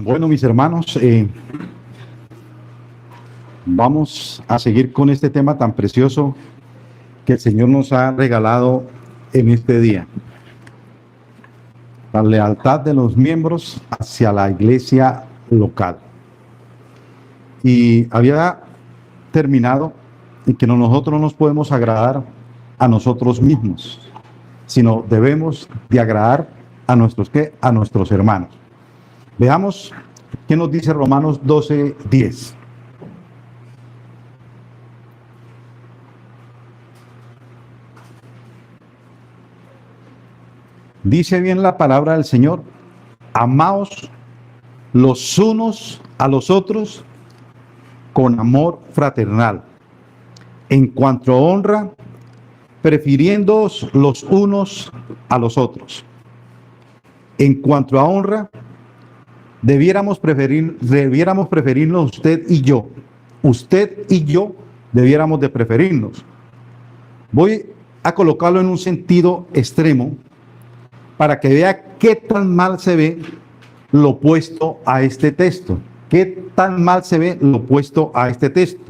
Bueno, mis hermanos, vamos a seguir con este tema tan precioso que el Señor nos ha regalado en este día. La lealtad de los miembros hacia la iglesia local. Y había terminado en que nosotros no nos podemos agradar a nosotros mismos, sino debemos de agradar a nuestros, ¿qué? A nuestros hermanos. Veamos qué nos dice Romanos 12:10. Dice bien la palabra del Señor: amaos los unos a los otros con amor fraternal. En cuanto a honra, prefiriéndoos los unos a los otros. En cuanto a honra, debiéramos preferirnos usted y yo. Usted y yo debiéramos de preferirnos. Voy a colocarlo en un sentido extremo para que vea qué tan mal se ve lo opuesto a este texto. Qué tan mal se ve lo opuesto a este texto.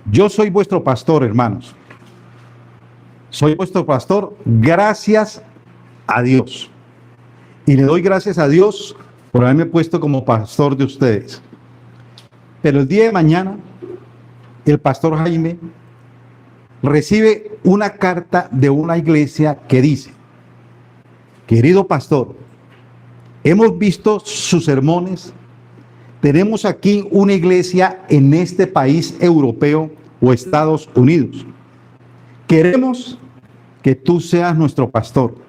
Yo soy vuestro pastor, hermanos. Soy vuestro pastor gracias a Dios. Y le doy gracias a Dios por haberme puesto como pastor de ustedes. Pero el día de mañana, el pastor Jaime recibe una carta de una iglesia que dice: querido pastor, hemos visto sus sermones. Tenemos aquí una iglesia en este país europeo o Estados Unidos. Queremos que tú seas nuestro pastor.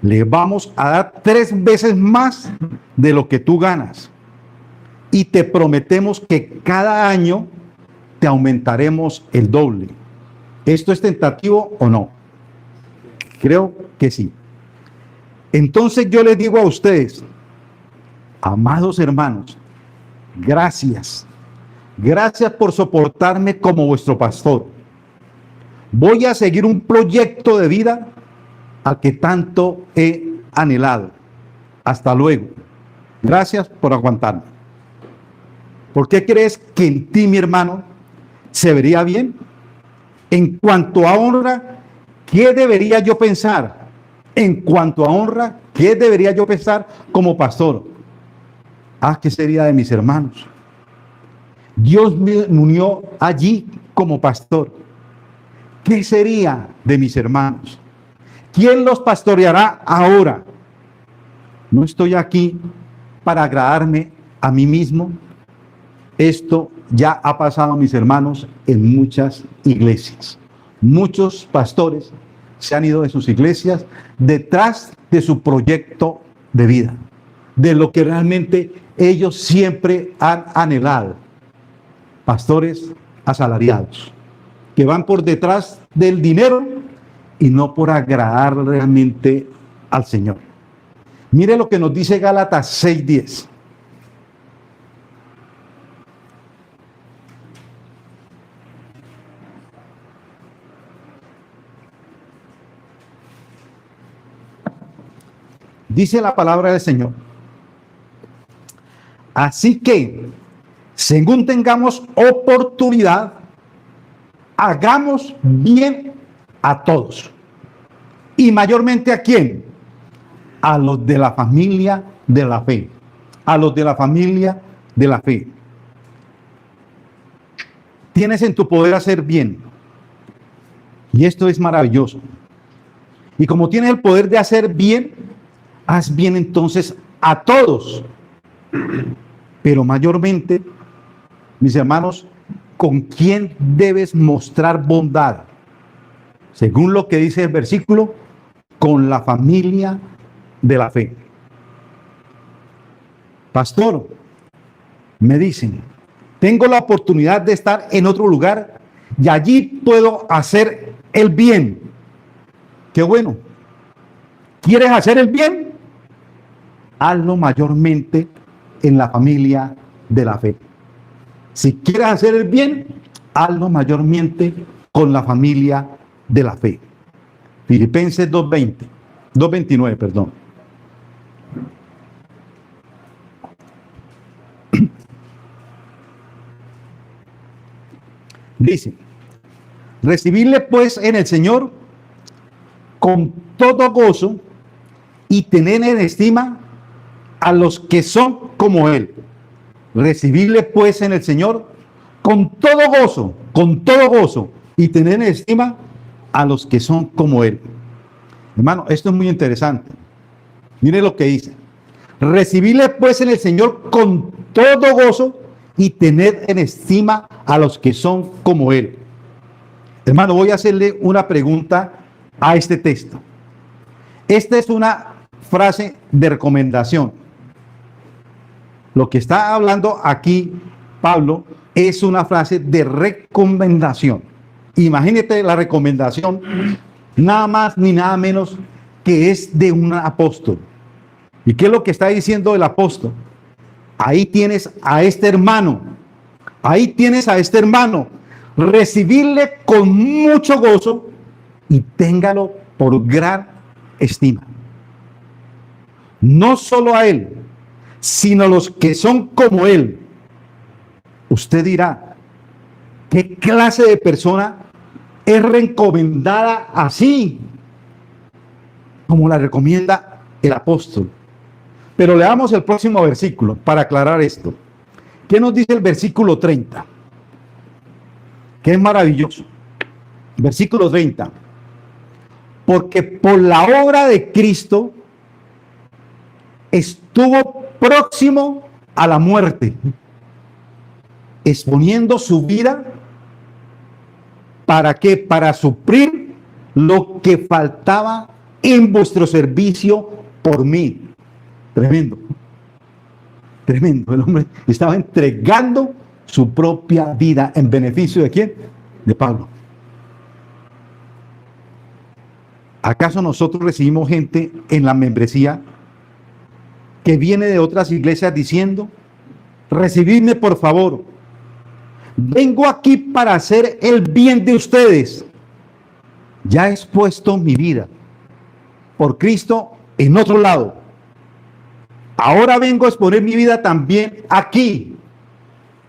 Le vamos a dar 3 veces más de lo que tú ganas. Y te prometemos que cada año te aumentaremos el doble. ¿Esto es tentativo o no? Creo que sí. Entonces yo les digo a ustedes, amados hermanos, gracias. Gracias por soportarme como vuestro pastor. Voy a seguir un proyecto de vida al que tanto he anhelado. Hasta luego. Gracias por aguantarme. ¿Por qué crees que en ti, mi hermano, se vería bien? En cuanto a honra, ¿qué debería yo pensar? En cuanto a honra, ¿qué debería yo pensar como pastor? ¿Qué sería de mis hermanos? Dios me unió allí como pastor. ¿Qué sería de mis hermanos? ¿Quién los pastoreará ahora? No estoy aquí para agradarme a mí mismo. Esto ya ha pasado, mis hermanos, en muchas iglesias. Muchos pastores se han ido de sus iglesias detrás de su proyecto de vida, de lo que realmente ellos siempre han anhelado. Pastores asalariados, que van por detrás del dinero y no por agradar realmente al Señor. Mire lo que nos dice Gálatas 6:10. Dice la palabra del Señor: así que, según tengamos oportunidad, hagamos bien a todos. Y mayormente, ¿a quién? A los de la familia de la fe. A los de la familia de la fe. Tienes en tu poder hacer bien. Y esto es maravilloso. Y como tienes el poder de hacer bien, haz bien entonces a todos. Pero mayormente, mis hermanos, ¿con quién debes mostrar bondad? Según lo que dice el versículo, con la familia de la fe. Pastor, me dicen, tengo la oportunidad de estar en otro lugar y allí puedo hacer el bien. Qué bueno. ¿Quieres hacer el bien? Hazlo mayormente en la familia de la fe. Si quieres hacer el bien, hazlo mayormente con la familia de la fe. Filipenses 2:29, perdón. Dice, recibirle pues en el Señor con todo gozo y tener en estima a los que son como Él. Recibirle pues en el Señor con todo gozo y tener en estima a los que son como Él. Hermano, esto es muy interesante. Mire lo que dice. Recibirle pues en el Señor con todo gozo y tener en estima a los que son como Él. Hermano, voy a hacerle una pregunta a este texto. Esta es una frase de recomendación. Lo que está hablando aquí Pablo es una frase de recomendación. Imagínate la recomendación, nada más ni nada menos que es de un apóstol. ¿Y qué es lo que está diciendo el apóstol? Ahí tienes a este hermano. Ahí tienes a este hermano. Recibirle con mucho gozo y téngalo por gran estima. No solo a él, sino a los que son como él. Usted dirá, ¿qué clase de persona es recomendada así como la recomienda el apóstol? Pero leamos el próximo versículo para aclarar esto. ¿Qué nos dice el versículo 30? Que es maravilloso. Versículo 30. Porque por la obra de Cristo estuvo próximo a la muerte, exponiendo su vida. ¿Para qué? Para suplir lo que faltaba en vuestro servicio por mí. Tremendo. Tremendo. El hombre estaba entregando su propia vida en beneficio ¿de quién? De Pablo. ¿Acaso nosotros recibimos gente en la membresía que viene de otras iglesias diciendo, recibidme por favor, vengo aquí para hacer el bien de ustedes, ya he expuesto mi vida por Cristo en otro lado, ahora vengo a exponer mi vida también aquí?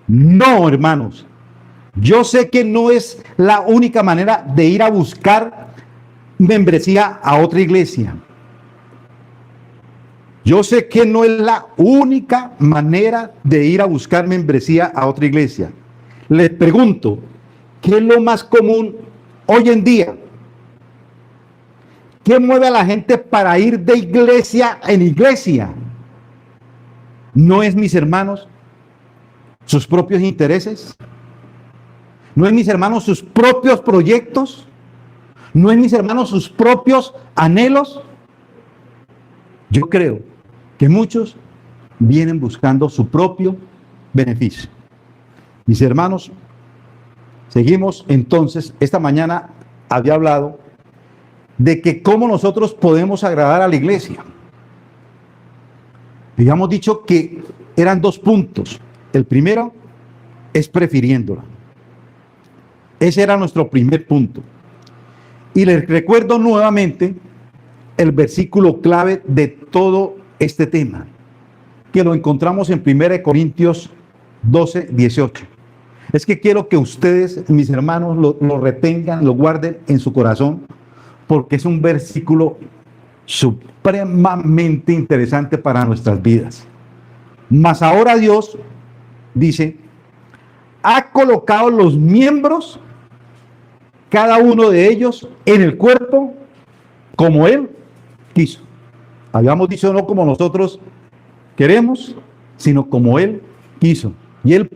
No, hermanos, yo sé que no es la única manera de ir a buscar membresía a otra iglesia. Yo sé que no es la única manera de ir a buscar membresía a otra iglesia. Les pregunto, ¿qué es lo más común hoy en día? ¿Qué mueve a la gente para ir de iglesia en iglesia? ¿No es, mis hermanos, sus propios intereses? ¿No es, mis hermanos, sus propios proyectos? ¿No es, mis hermanos, sus propios anhelos? Yo creo que muchos vienen buscando su propio beneficio. Mis hermanos, seguimos entonces. Esta mañana había hablado de que cómo nosotros podemos agradar a la iglesia. Habíamos dicho que eran 2 puntos. El primero es prefiriéndola. Ese era nuestro primer punto. Y les recuerdo nuevamente el versículo clave de todo este tema, que lo encontramos en 1 Corintios 12, 18. Es que quiero que ustedes, mis hermanos, lo retengan, lo guarden en su corazón, porque es un versículo supremamente interesante para nuestras vidas. Mas ahora Dios, dice, ha colocado los miembros, cada uno de ellos, en el cuerpo, como Él quiso. Habíamos dicho no como nosotros queremos, sino como Él quiso. Y Él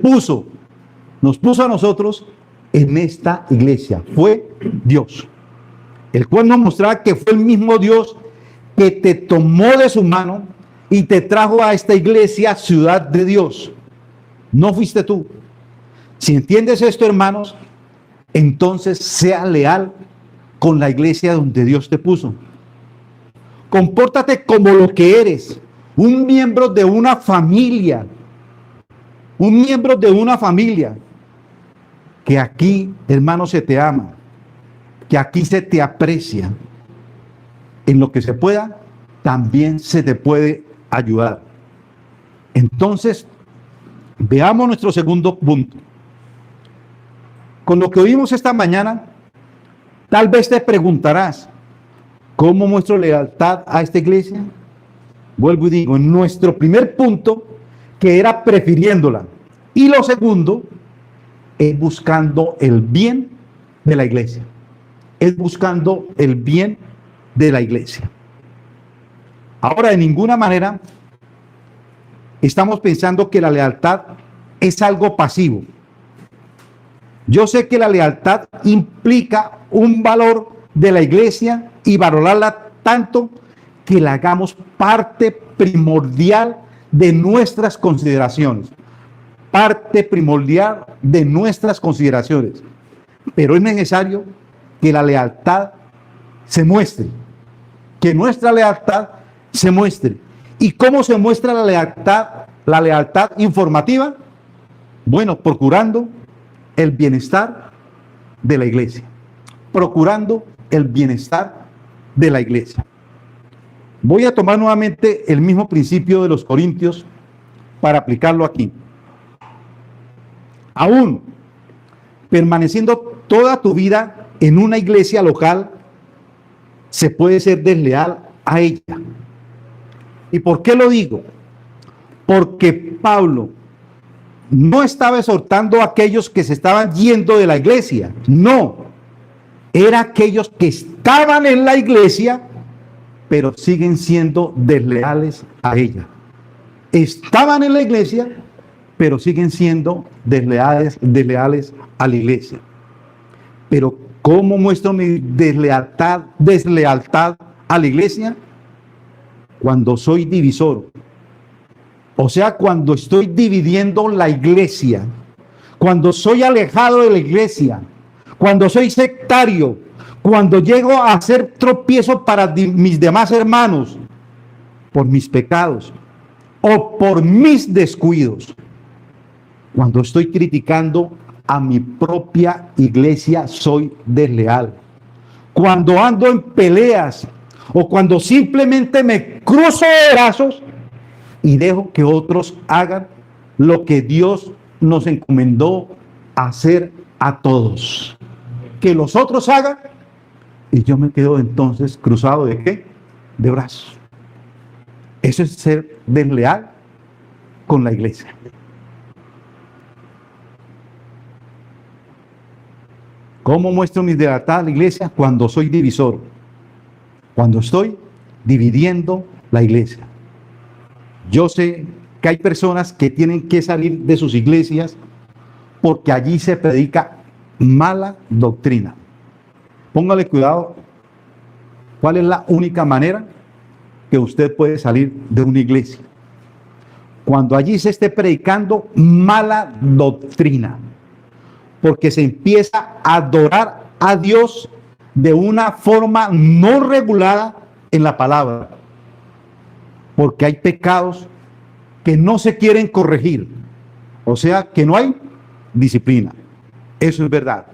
nos puso a nosotros en esta iglesia. Fue Dios, el cual nos mostraba que fue el mismo Dios que te tomó de su mano y te trajo a esta iglesia, ciudad de Dios. No fuiste tú. Si entiendes esto, hermanos, entonces sea leal con la iglesia donde Dios te puso. Compórtate como lo que eres, un miembro de una familia, que aquí, hermano, se te ama, que aquí se te aprecia. En lo que se pueda, también se te puede ayudar. Entonces, veamos nuestro segundo punto. con lo que oímos esta mañana, tal vez te preguntarás, ¿cómo muestro lealtad a esta iglesia? Vuelvo y digo, en nuestro primer punto, que era prefiriéndola. Y lo segundo, es buscando el bien de la iglesia. Es buscando el bien de la iglesia. Ahora, de ninguna manera estamos pensando que la lealtad es algo pasivo. Yo sé que la lealtad implica un valor de la iglesia y valorarla tanto que la hagamos parte primordial de nuestras consideraciones. Parte primordial de nuestras consideraciones. Pero es necesario que la lealtad se muestre. Que nuestra lealtad se muestre. ¿Y cómo se muestra la lealtad? La lealtad informativa. Bueno, procurando el bienestar de la iglesia. Procurando el bienestar de la iglesia. Voy a tomar nuevamente el mismo principio de los Corintios para aplicarlo aquí. Aún permaneciendo toda tu vida en una iglesia local, se puede ser desleal a ella. ¿Y por qué lo digo? Porque Pablo no estaba exhortando a aquellos que se estaban yendo de la iglesia, no, era aquellos que estaban en la iglesia, pero siguen siendo desleales a ella. Estaban en la iglesia, pero siguen siendo desleales a la iglesia. Pero ¿cómo muestro mi deslealtad a la iglesia? Cuando soy divisor. O sea, cuando estoy dividiendo la iglesia, cuando soy alejado de la iglesia, cuando soy sectario, cuando llego a hacer tropiezo para mis demás hermanos, por mis pecados o por mis descuidos, cuando estoy criticando a mi propia iglesia, soy desleal. Cuando ando en peleas o cuando simplemente me cruzo de brazos y dejo que otros hagan lo que Dios nos encomendó hacer a todos. Que los otros hagan y yo me quedo entonces cruzado ¿de qué? De brazos. Eso es ser desleal con la iglesia. ¿Cómo muestro mi lealtad a la iglesia? Cuando soy divisor. Cuando estoy dividiendo la iglesia. Yo sé que hay personas que tienen que salir de sus iglesias porque allí se predica mala doctrina. Póngale cuidado. ¿Cuál es la única manera que usted puede salir de una iglesia? Cuando allí se esté predicando mala doctrina. Porque se empieza a adorar a Dios de una forma no regulada en la palabra. Porque hay pecados que no se quieren corregir. O sea, que no hay disciplina. Eso es verdad.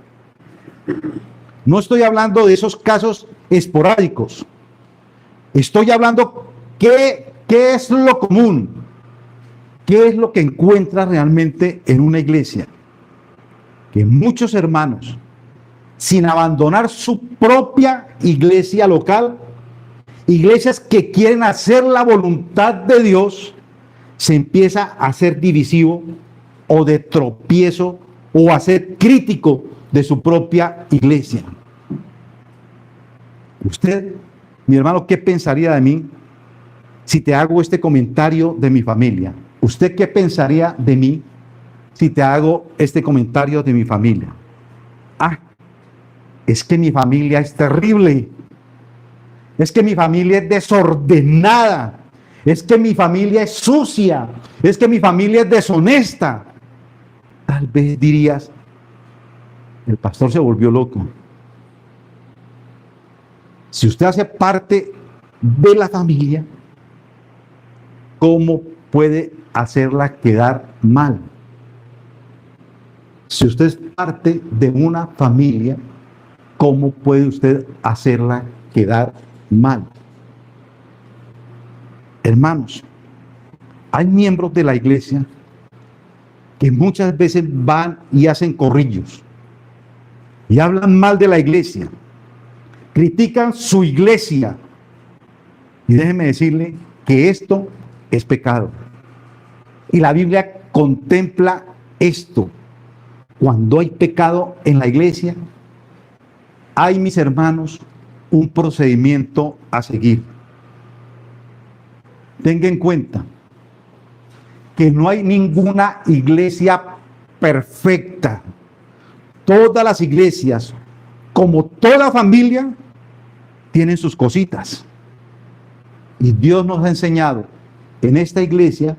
No estoy hablando de esos casos esporádicos. Estoy hablando qué es lo común. ¿Qué es lo que encuentra realmente en una iglesia? Que muchos hermanos, sin abandonar su propia iglesia local, iglesias que quieren hacer la voluntad de Dios, se empieza a ser divisivo o de tropiezo o a ser crítico de su propia iglesia. Usted, mi hermano, ¿qué pensaría de mí si te hago este comentario de mi familia? ¿Usted qué pensaría de mí si te hago este comentario de mi familia? Ah, es que mi familia es terrible. Es que mi familia es desordenada. Es que mi familia es sucia. Es que mi familia es deshonesta. Tal vez dirías, el pastor se volvió loco. Si usted hace parte de la familia, ¿cómo puede hacerla quedar mal? Si usted es parte de una familia, ¿cómo puede usted hacerla quedar mal? Hermanos, hay miembros de la iglesia que muchas veces van y hacen corrillos. y hablan mal de la iglesia, critican su iglesia. Y déjeme decirle que esto es pecado. Y la Biblia contempla esto. Cuando hay pecado en la iglesia, hay, mis hermanos, un procedimiento a seguir. Tenga en cuenta que no hay ninguna iglesia perfecta. Todas las iglesias, como toda familia, tienen sus cositas. Y Dios nos ha enseñado en esta iglesia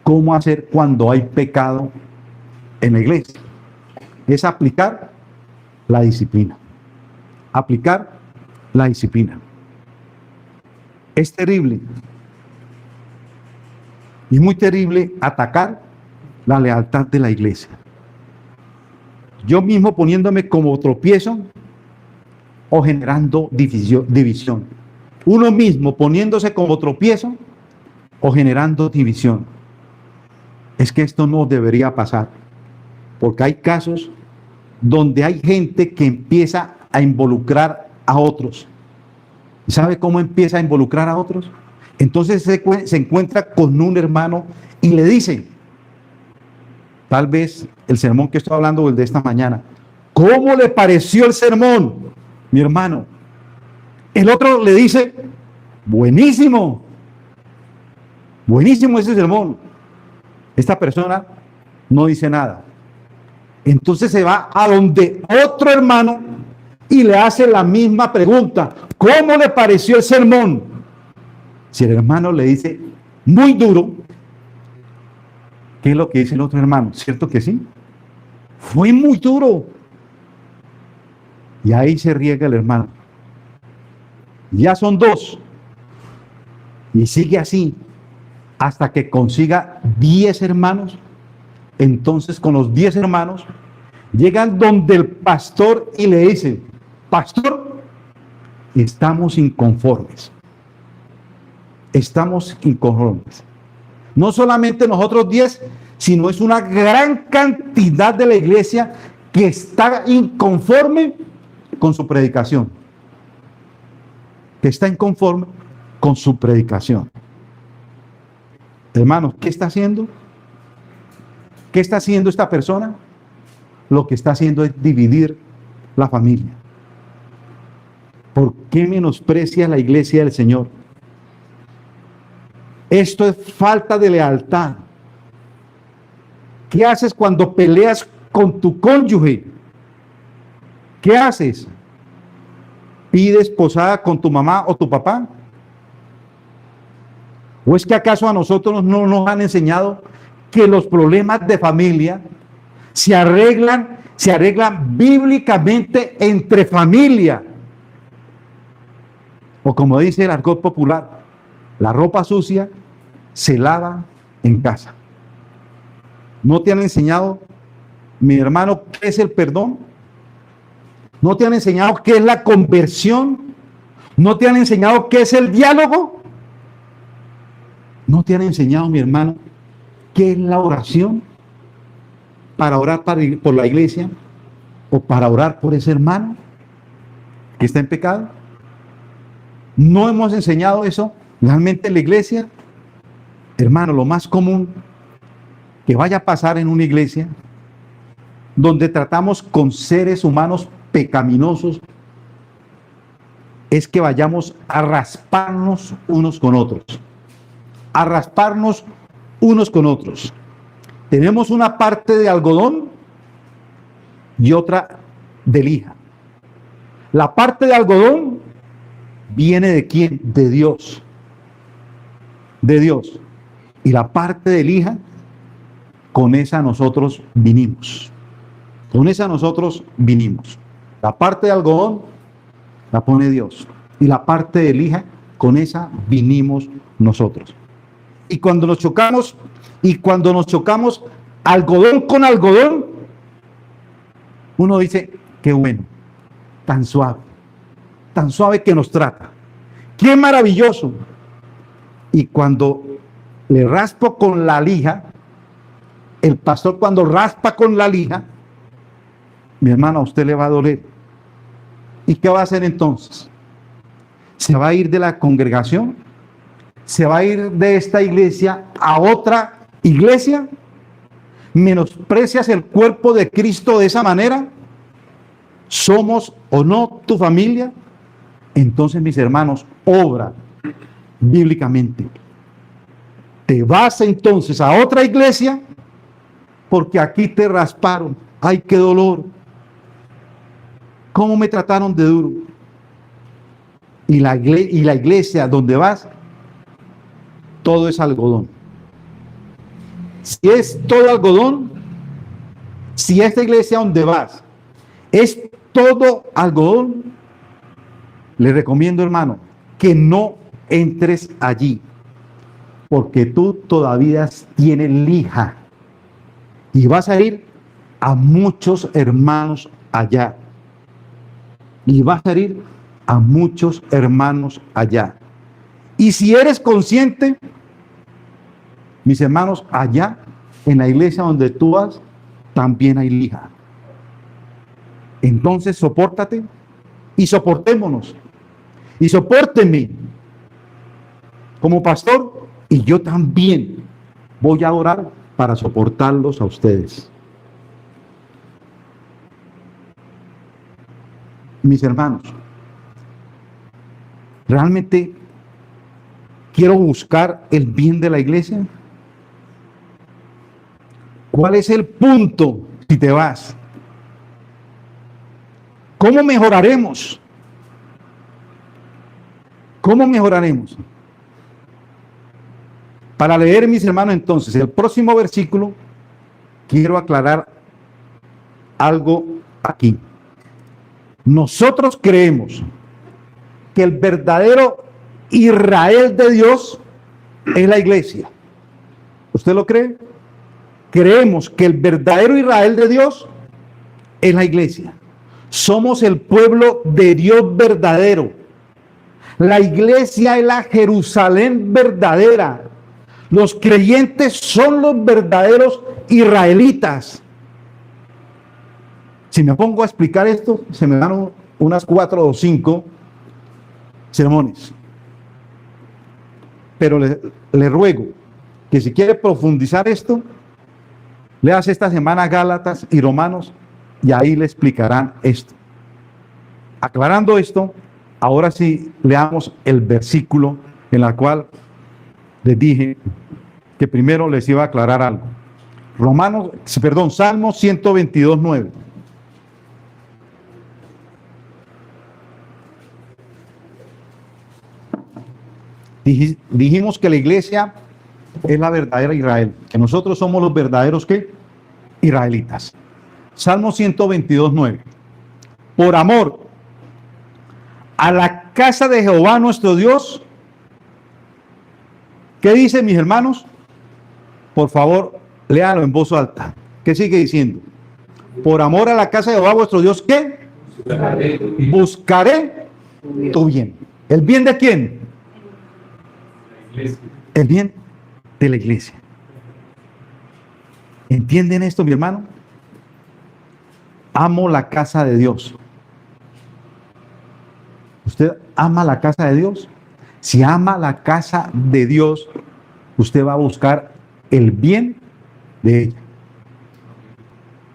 cómo hacer cuando hay pecado en la iglesia. Es aplicar la disciplina. Aplicar la disciplina. Es terrible y muy terrible atacar la lealtad de la iglesia. Yo mismo poniéndome como tropiezo o generando división. Uno mismo poniéndose como tropiezo o generando división. Es que esto no debería pasar, porque hay casos donde hay gente que empieza a involucrar a otros. ¿Sabe cómo empieza a involucrar a otros? Entonces se encuentra con un hermano y le dice, tal vez el sermón que estoy hablando o el de esta mañana, ¿cómo le pareció el sermón, mi hermano? El otro le dice, buenísimo, buenísimo ese sermón. Esta persona no dice nada. Entonces se va a donde otro hermano y le hace la misma pregunta, ¿cómo le pareció el sermón? Si el hermano le dice, muy duro, ¿qué es lo que dice el otro hermano? ¿Cierto que sí? Fue muy duro. Y ahí se riega el hermano. Ya son dos. Y sigue así hasta que consiga 10 hermanos. Entonces con los 10 hermanos llegan donde el pastor y le dicen, pastor, estamos inconformes. Estamos inconformes. No solamente nosotros 10, sino es una gran cantidad de la iglesia que está inconforme con su predicación. Que está inconforme con su predicación. Hermanos, ¿qué está haciendo? ¿Qué está haciendo esta persona? Lo que está haciendo es dividir la familia. ¿Por qué menosprecia la iglesia del Señor? Esto es falta de lealtad. ¿Qué haces cuando peleas con tu cónyuge? ¿Qué haces? ¿Pides posada con tu mamá o tu papá? ¿O es que acaso a nosotros no nos han enseñado que los problemas de familia se arreglan bíblicamente entre familia? O como dice el argot popular, la ropa sucia se lava en casa. ¿No te han enseñado, mi hermano, qué es el perdón? ¿No te han enseñado qué es la conversión? ¿No te han enseñado qué es el diálogo? ¿No te han enseñado, mi hermano, qué es la oración? Para orar por la iglesia o para orar por ese hermano que está en pecado. ¿No hemos enseñado eso realmente en la iglesia? Hermano, lo más común que vaya a pasar en una iglesia donde tratamos con seres humanos pecaminosos es que vayamos a rasparnos unos con otros. A rasparnos unos con otros. Tenemos una parte de algodón y otra de lija. La parte de algodón viene ¿de quién? De Dios. De Dios. Y la parte de lija, con esa nosotros vinimos. Con esa nosotros vinimos. La parte de algodón la pone Dios. Y la parte de lija, con esa vinimos nosotros. Y cuando nos chocamos, algodón con algodón, uno dice, qué bueno, tan suave que nos trata, qué maravilloso. Y cuando le raspo con la lija, el pastor cuando raspa con la lija, mi hermano, a usted le va a doler. ¿Y qué va a hacer entonces? ¿Se va a ir de la congregación? ¿Se va a ir de esta iglesia a otra iglesia? ¿Menosprecias el cuerpo de Cristo de esa manera? ¿Somos o no tu familia? Entonces, mis hermanos, obra bíblicamente. Te vas entonces a otra iglesia porque aquí te rasparon. ¡Ay, qué dolor! ¿Cómo me trataron de duro? Y la iglesia donde vas, todo es algodón. Si es todo algodón, si esta iglesia donde vas es todo algodón, le recomiendo, hermano, que no entres allí, porque tú todavía tienes lija y vas a ir a muchos hermanos allá. Y vas a ir a muchos hermanos allá. Y si eres consciente, mis hermanos, allá en la iglesia donde tú vas, también hay lija. Entonces, sopórtate y soportémonos. Y sopórtenme como pastor, y yo también voy a orar para soportarlos a ustedes. Mis hermanos, ¿realmente quiero buscar el bien de la iglesia? ¿Cuál es el punto si te vas? ¿Cómo mejoraremos? ¿Cómo mejoraremos? Para leer, mis hermanos, entonces, el próximo versículo, quiero aclarar algo aquí. Nosotros creemos que el verdadero Israel de Dios es la iglesia. ¿Usted lo cree? Creemos que el verdadero Israel de Dios es la iglesia. Somos el pueblo de Dios verdadero. La iglesia es la Jerusalén verdadera. Los creyentes son los verdaderos israelitas. Si me pongo a explicar esto, se me dan unas 4 o 5 sermones. Pero le ruego que si quiere profundizar esto, leas esta semana Gálatas y Romanos y ahí le explicarán esto. Aclarando esto, ahora sí leamos el versículo en el cual les dije que primero les iba a aclarar algo. Salmo 122:9. Dijimos que la iglesia es la verdadera Israel, que nosotros somos los verdaderos ¿qué? Israelitas. Salmo 122:9. Por amor a la casa de Jehová nuestro Dios, ¿qué dice, mis hermanos? Por favor, léalo en voz alta. ¿Qué sigue diciendo? Por amor a la casa de Jehová vuestro Dios, ¿qué? Buscaré tu bien. ¿El bien de quién? El bien de la iglesia. ¿Entienden esto, mi hermano? Amo la casa de Dios. ¿Usted ama la casa de Dios? Si ama la casa de Dios, usted va a buscar el bien de ella.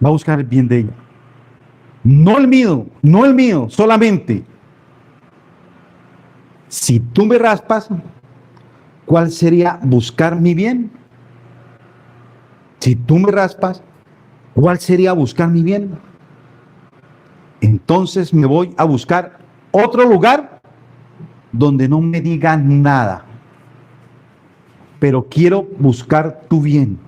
Va a buscar el bien de ella. No el mío, no el mío, solamente. Si tú me raspas, ¿cuál sería buscar mi bien? Si tú me raspas, ¿cuál sería buscar mi bien? Entonces me voy a buscar otro lugar donde no me digan nada. Pero quiero buscar tu bien.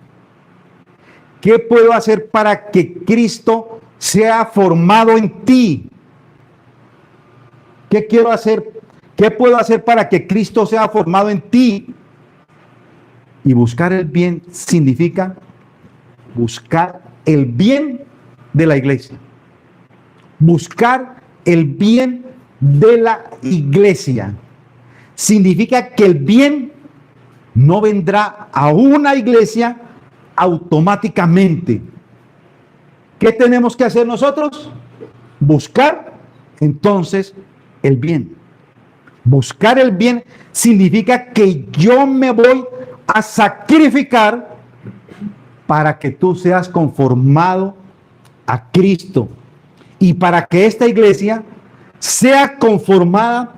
¿Qué puedo hacer para que Cristo sea formado en ti? ¿Qué quiero hacer? ¿Qué puedo hacer para que Cristo sea formado en ti? Y buscar el bien significa buscar el bien de la iglesia. Buscar el bien de la iglesia. Significa que el bien no vendrá a una iglesia automáticamente. ¿Qué tenemos que hacer nosotros? Buscar entonces el bien. Buscar el bien significa que yo me voy a sacrificar para que tú seas conformado a Cristo y para que esta iglesia sea conformada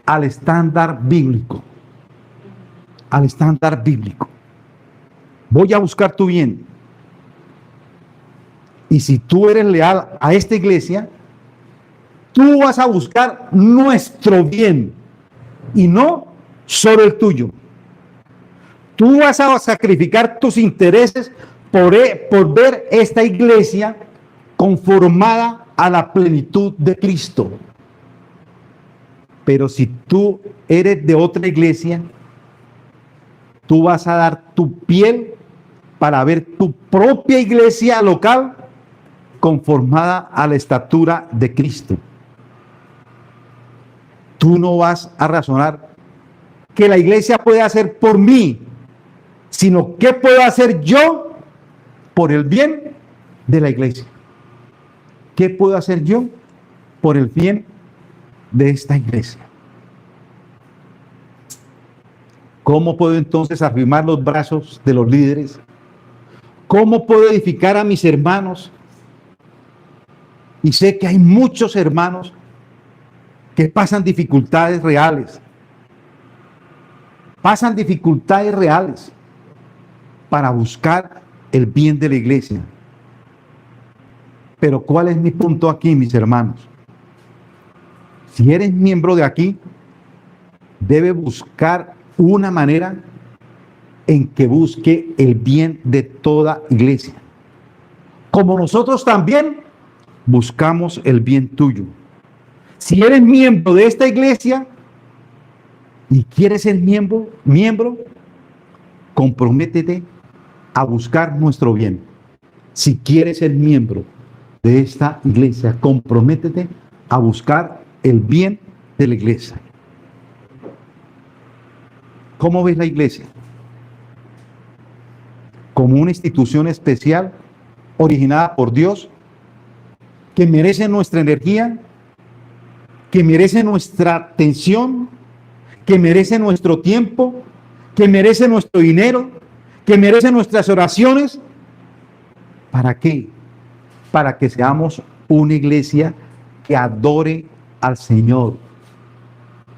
al estándar bíblico. Al estándar bíblico. Voy a buscar tu bien. Y si tú eres leal a esta iglesia, tú vas a buscar nuestro bien y no solo el tuyo. Tú vas a sacrificar tus intereses por ver esta iglesia conformada a la plenitud de Cristo. Pero si tú eres de otra iglesia, tú vas a dar tu piel para ver tu propia iglesia local conformada a la estatura de Cristo. Tú no vas a razonar que la iglesia puede hacer por mí, sino qué puedo hacer yo por el bien de la iglesia. ¿Qué puedo hacer yo por el bien de esta iglesia? ¿Cómo puedo entonces afirmar los brazos de los líderes? ¿Cómo puedo edificar a mis hermanos? Y sé que hay muchos hermanos que pasan dificultades reales. Pasan dificultades reales para buscar el bien de la iglesia. Pero ¿cuál es mi punto aquí, mis hermanos? Si eres miembro de aquí, debe buscar una manera en que busque el bien de toda iglesia. Como nosotros también buscamos el bien tuyo. Si eres miembro de esta iglesia y quieres ser miembro, comprométete a buscar nuestro bien. Si quieres ser miembro de esta iglesia, comprométete a buscar el bien de la iglesia. ¿Cómo ves la iglesia? Como una institución especial originada por Dios que merece nuestra energía, que merece nuestra atención, que merece nuestro tiempo, que merece nuestro dinero, que merece nuestras oraciones. ¿Para qué? Para que seamos una iglesia que adore al Señor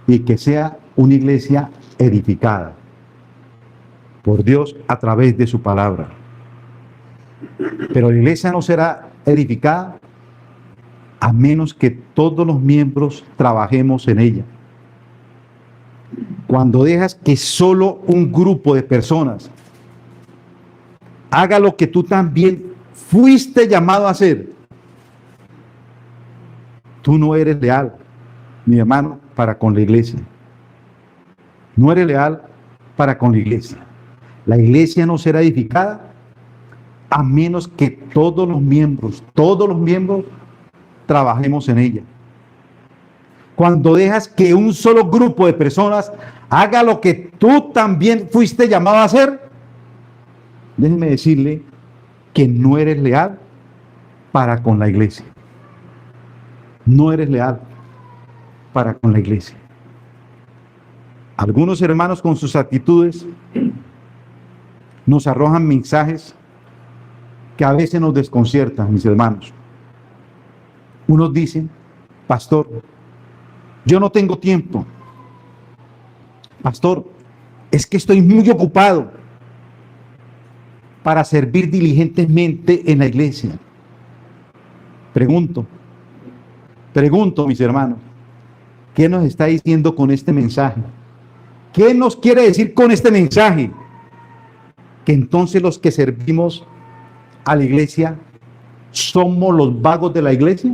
y que sea una iglesia edificada por Dios a través de su palabra. Pero la iglesia no será edificada a menos que todos los miembros trabajemos en ella. Cuando dejas que solo un grupo de personas haga lo que tú también fuiste llamado a hacer, tú no eres leal, mi hermano, para con la iglesia. No eres leal para con la iglesia. La iglesia no será edificada a menos que todos los miembros trabajemos en ella. Cuando dejas que un solo grupo de personas haga lo que tú también fuiste llamado a hacer, déjeme decirle que no eres leal para con la iglesia. No eres leal para con la iglesia. Algunos hermanos con sus actitudes nos arrojan mensajes que a veces nos desconciertan, mis hermanos. Unos dicen: pastor, yo no tengo tiempo. Pastor, es que estoy muy ocupado para servir diligentemente en la iglesia. Pregunto, mis hermanos, ¿qué nos está diciendo con este mensaje? ¿Qué nos quiere decir con este mensaje? Que entonces los que servimos a la iglesia somos los vagos de la iglesia,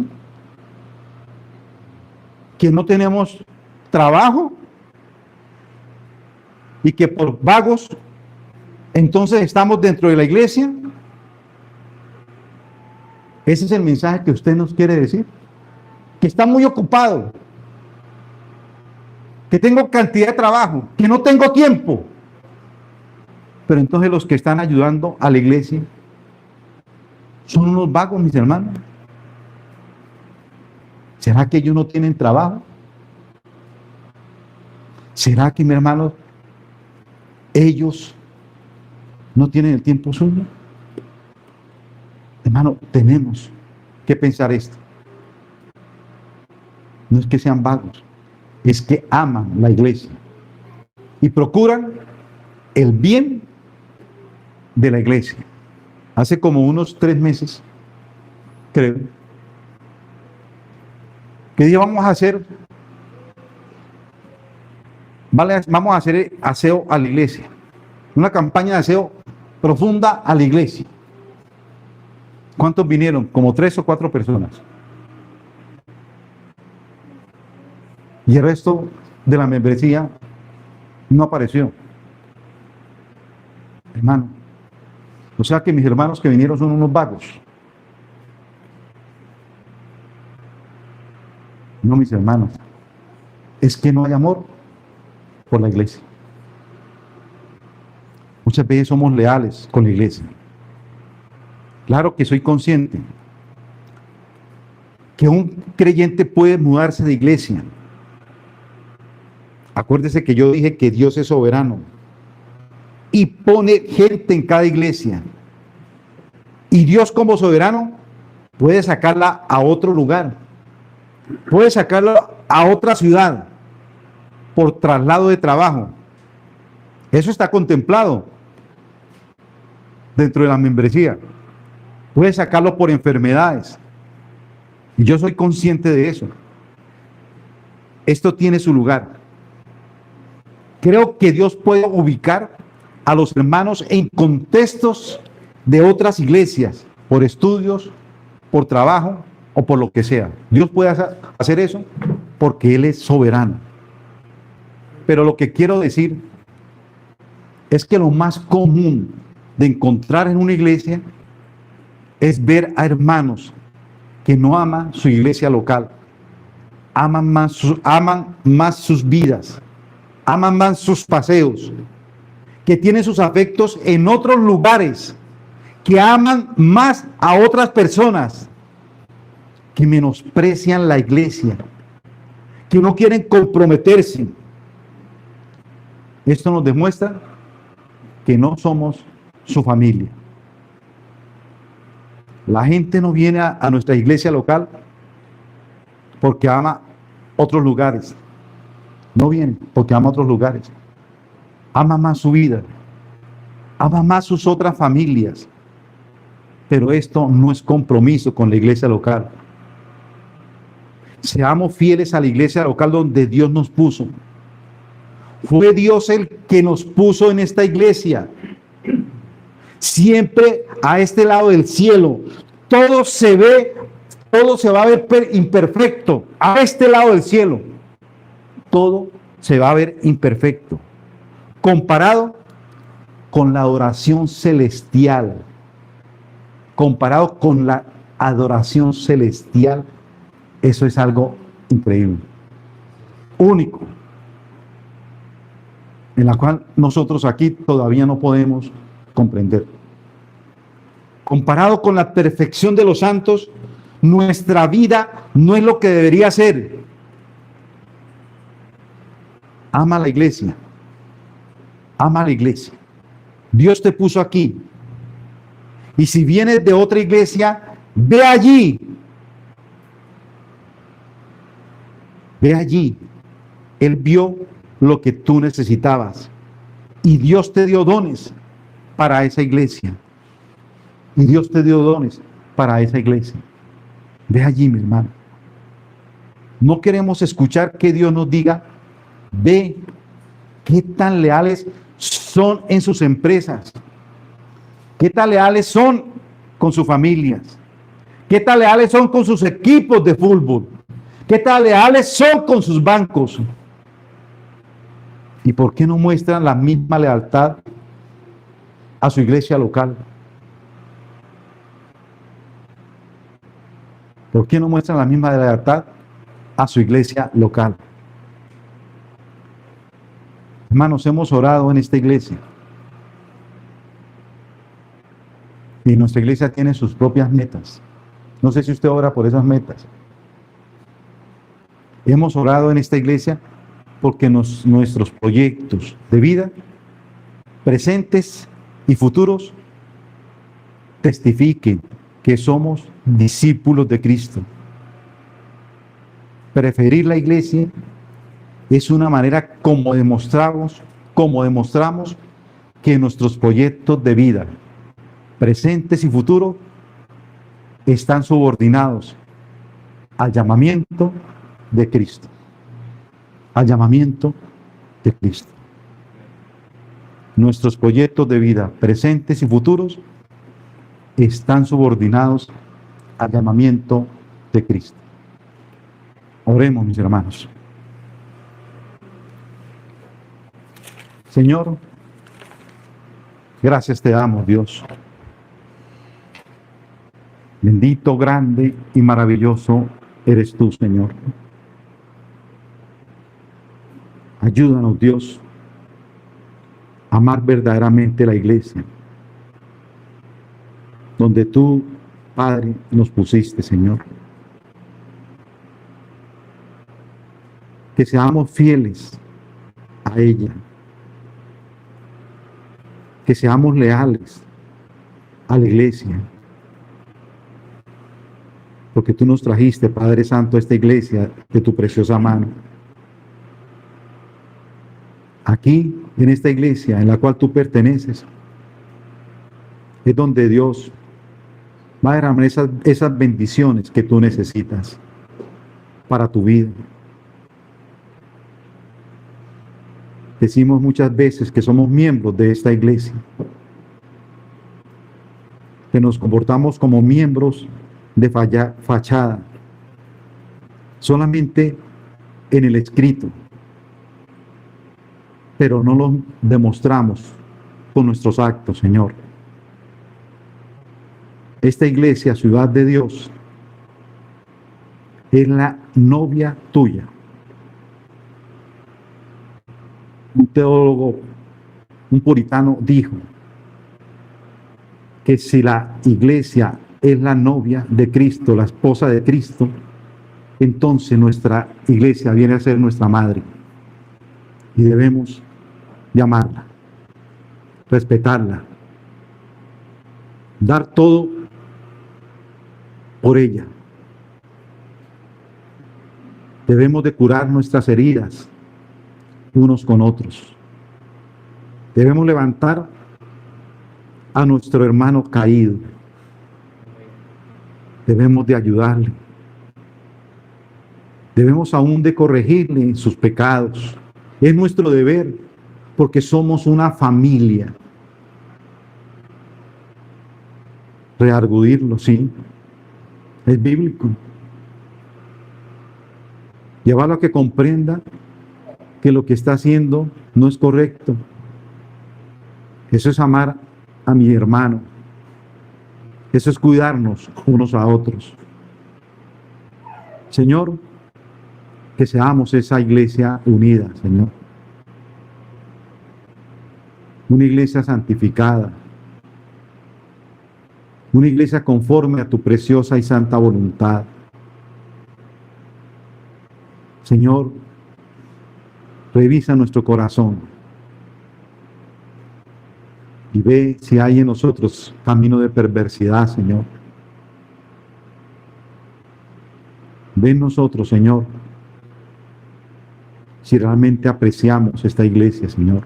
que no tenemos trabajo y que por vagos entonces estamos dentro de la iglesia. Ese es el mensaje que usted nos quiere decir, que está muy ocupado, que tengo cantidad de trabajo, que no tengo tiempo. Pero entonces los que están ayudando a la iglesia Son unos vagos, mis hermanos. ¿Será que ellos no tienen trabajo? ¿Será que, mis hermanos, ellos no tienen el tiempo suyo? Hermano, tenemos que pensar esto. No es que sean vagos, es que aman la iglesia y procuran el bien de la iglesia. Hace como unos 3 meses, creo, ¿qué día vamos a hacer? Vamos a hacer aseo a la iglesia. Una campaña de aseo profunda a la iglesia. ¿Cuántos vinieron? Como 3 o 4 personas. Y el resto de la membresía no apareció. Hermano. O sea que mis hermanos que vinieron son unos vagos. No, mis hermanos. Es que no hay amor por la iglesia. Muchas veces somos leales con la iglesia. Claro que soy consciente que un creyente puede mudarse de iglesia. Acuérdese que yo dije que Dios es soberano y pone gente en cada iglesia. Y Dios como soberano puede sacarla a otro lugar, puede sacarla a otra ciudad por traslado de trabajo. Eso está contemplado dentro de la membresía. Puede sacarlo por enfermedades. Y yo soy consciente de eso. Esto tiene su lugar. Creo que Dios puede ubicar a los hermanos en contextos de otras iglesias, por estudios, por trabajo o por lo que sea. Dios puede hacer eso porque Él es soberano. Pero lo que quiero decir es que lo más común de encontrar en una iglesia es ver a hermanos que no aman su iglesia local, aman más sus vidas, aman más sus paseos, que tienen sus afectos en otros lugares, que aman más a otras personas, que menosprecian la iglesia, que no quieren comprometerse. Esto nos demuestra que no somos su familia. La gente no viene a nuestra iglesia local porque ama otros lugares. No viene porque ama otros lugares. Ama más su vida. Ama más sus otras familias. Pero esto no es compromiso con la iglesia local. Seamos fieles a la iglesia local donde Dios nos puso. Fue Dios el que nos puso en esta iglesia. Siempre a este lado del cielo. Todo se va a ver imperfecto. A este lado del cielo. Todo se va a ver imperfecto. Comparado con la adoración celestial. Comparado con la adoración celestial. Eso es algo increíble. Único. En la cual nosotros aquí todavía no podemos comprender. Comparado con la perfección de los santos, nuestra vida no es lo que debería ser. Ama la iglesia. Ama la iglesia. Dios te puso aquí. Y si vienes de otra iglesia, ve allí. Ve allí. Él vio lo que tú necesitabas. Y Dios te dio dones para esa iglesia. Y Dios te dio dones para esa iglesia. Ve allí, mi hermano. No queremos escuchar que Dios nos diga, ve qué tan leales son en sus empresas. Qué tan leales son con sus familias. Qué tan leales son con sus equipos de fútbol. Qué tan leales son con sus bancos. ¿Y por qué no muestran la misma lealtad a su iglesia local? ¿Por qué no muestran la misma lealtad a su iglesia local? Hermanos, hemos orado en esta iglesia. Y nuestra iglesia tiene sus propias metas. No sé si usted ora por esas metas. Hemos orado en esta iglesia porque nuestros proyectos de vida, presentes y futuros, testifiquen que somos discípulos de Cristo. Preferir la iglesia es una manera como demostramos que nuestros proyectos de vida, presentes y futuros, están subordinados al llamamiento de Cristo. Al llamamiento de Cristo. Nuestros proyectos de vida, presentes y futuros, están subordinados al llamamiento de Cristo. Oremos, mis hermanos. Señor, gracias te damos, Dios. Bendito, grande y maravilloso eres tú, Señor. Ayúdanos, Dios, a amar verdaderamente la iglesia, donde tú, Padre, nos pusiste, Señor. Que seamos fieles a ella. Que seamos leales a la iglesia. Porque tú nos trajiste, Padre Santo, a esta iglesia de tu preciosa mano. Aquí, en esta iglesia en la cual tú perteneces, es donde Dios va a derramar esas bendiciones que tú necesitas para tu vida. Decimos muchas veces que somos miembros de esta iglesia, que nos comportamos como miembros de fachada, solamente en el escrito, pero no lo demostramos con nuestros actos, Señor. Esta iglesia, Ciudad de Dios, es la novia tuya. Un teólogo, un puritano dijo que si la iglesia es la novia de Cristo, la esposa de Cristo, entonces nuestra iglesia viene a ser nuestra madre. Y debemos llamarla, respetarla, dar todo por ella. Debemos de curar nuestras heridas unos con otros. Debemos levantar a nuestro hermano caído. Debemos de ayudarle. Debemos aún de corregirle en sus pecados. Es nuestro deber, porque somos una familia. Reargudirlo, sí. Es bíblico. Llevarlo a que comprenda que lo que está haciendo no es correcto. Eso es amar a mi hermano. Eso es cuidarnos unos a otros. Señor, que seamos esa iglesia unida, Señor. Una iglesia santificada. Una iglesia conforme a tu preciosa y santa voluntad. Señor, revisa nuestro corazón y ve si hay en nosotros camino de perversidad, Señor. Ve en nosotros, Señor, si realmente apreciamos esta iglesia, Señor.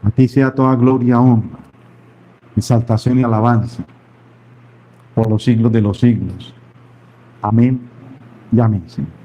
A ti sea toda gloria, honra, exaltación y alabanza por los siglos de los siglos. Amén y amén, Señor.